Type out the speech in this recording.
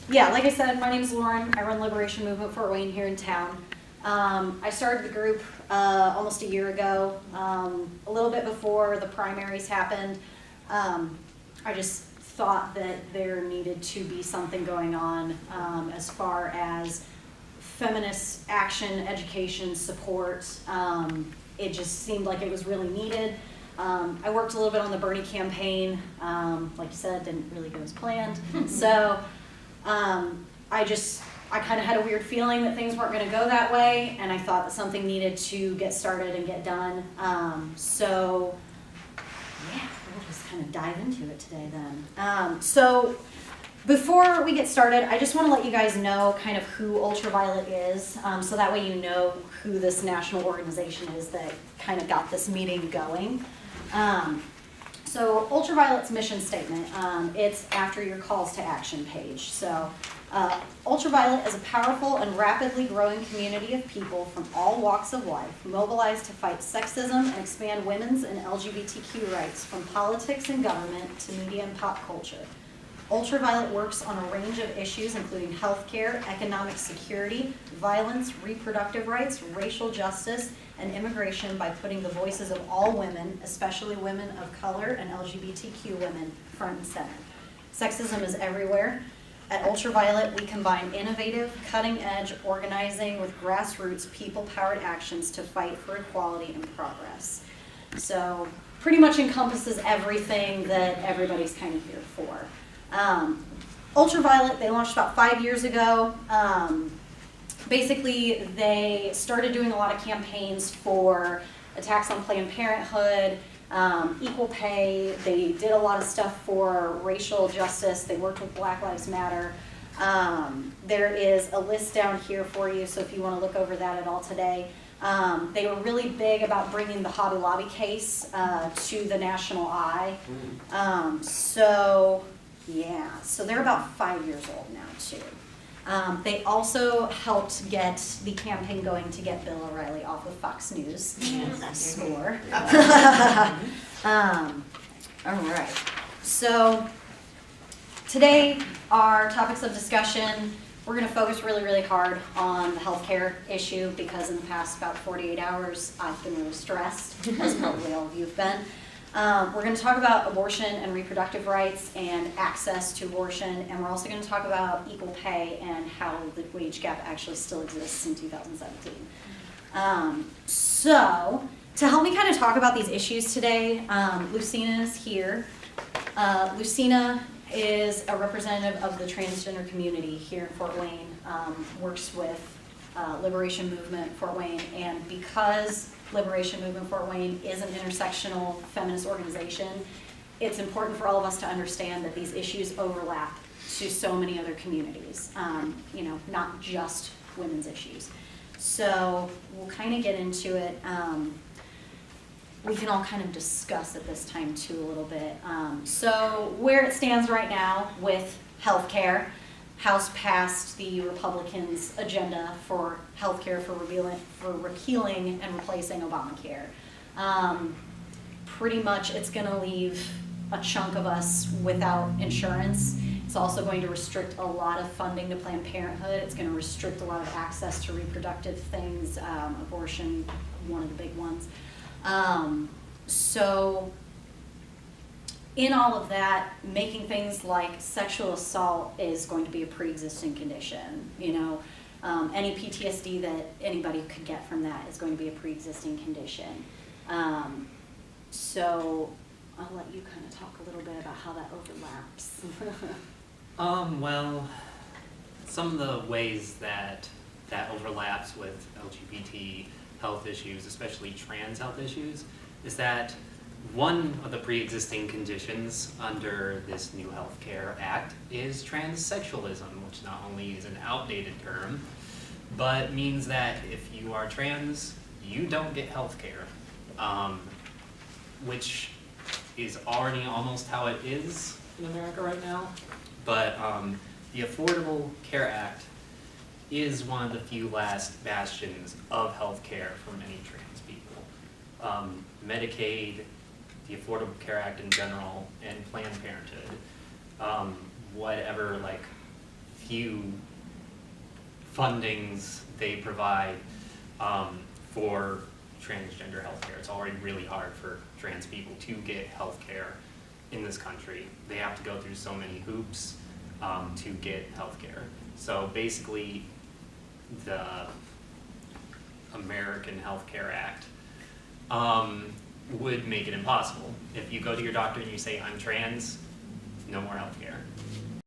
yeah, like I said, my name is Lauren. I run Liberation Movement Fort Wayne here in town. I started the group almost a year ago, a little bit before the primaries happened. I just thought that there needed to be something going on as far as feminist action, education, support. It just seemed like it was really needed. I worked a little bit on the Bernie campaign. Like you said, didn't really go as planned. So I kind of had a weird feeling that things weren't going to go that way, and I thought that something needed to get started and get done. So yeah, we'll just kind of dive into it today then. So before we get started, I just want to let you guys know kind of who Ultraviolet is, so that way you know who this national organization is that kind of got this meeting going. So Ultraviolet's mission statement, it's after your calls to action page. So Ultraviolet is a powerful and rapidly growing community of people from all walks of life, mobilized to fight sexism and expand women's and LGBTQ rights from politics and government to media and pop culture. Ultraviolet works on a range of issues including healthcare, economic security, violence, reproductive rights, racial justice, and immigration by putting the voices of all women, especially women of color and LGBTQ women, front and center. Sexism is everywhere. At Ultraviolet, we combine innovative, cutting-edge organizing with grassroots, people-powered actions to fight for equality and progress. So pretty much encompasses everything that everybody's kind of here for. Ultraviolet, they launched about 5 years ago. Basically, they started doing a lot of campaigns for attacks on Planned Parenthood, equal pay. They did a lot of stuff for racial justice. They worked with Black Lives Matter. There is a list down here for you, so if you want to look over that at all today. They were really big about bringing the Hobby Lobby case to the national eye. Yeah, so they're about 5 years old now, too. They also helped get the campaign going to get Bill O'Reilly off of Fox News. Score. All right. So today, our topics of discussion, we're going to focus really, really hard on the healthcare issue because in the past about 48 hours, I've been really stressed, as probably all of you have been. We're going to talk about abortion and reproductive rights and access to abortion, and we're also going to talk about equal pay and how the wage gap actually still exists in 2017. So, to help me kind of talk about these issues today, Lucina is here. Lucina is a representative of the transgender community here in Fort Wayne, works with Liberation Movement Fort Wayne, and because Liberation Movement Fort Wayne is an intersectional feminist organization, it's important for all of us to understand that these issues overlap to so many other communities, not just women's issues. So we'll kind of get into it. We can all kind of discuss at this time too a little bit. So where it stands right now with healthcare, House passed the Republicans' agenda for healthcare for repealing and replacing Obamacare. Pretty much it's going to leave a chunk of us without insurance. It's also going to restrict a lot of funding to Planned Parenthood. It's going to restrict a lot of access to reproductive things, abortion, one of the big ones. So in all of that, making things like sexual assault is going to be a pre-existing condition. Any PTSD that anybody could get from that is going to be a pre-existing condition. So I'll let you kind of talk a little bit about how that overlaps. Well, some of the ways that overlaps with LGBT health issues, especially trans health issues, is that one of the pre-existing conditions under this new Healthcare Act is transsexualism, which not only is an outdated term, but means that if you are trans, you don't get healthcare, which is already almost how it is in America right now. But the Affordable Care Act is one of the few last bastions of healthcare for many trans people. Medicaid, the Affordable Care Act in general, and Planned Parenthood, whatever few fundings they provide for transgender healthcare. It's already really hard for trans people to get healthcare in this country. They have to go through so many hoops to get healthcare. So basically, the American Health Care Act would make it impossible. If you go to your doctor and you say, I'm trans, no more healthcare.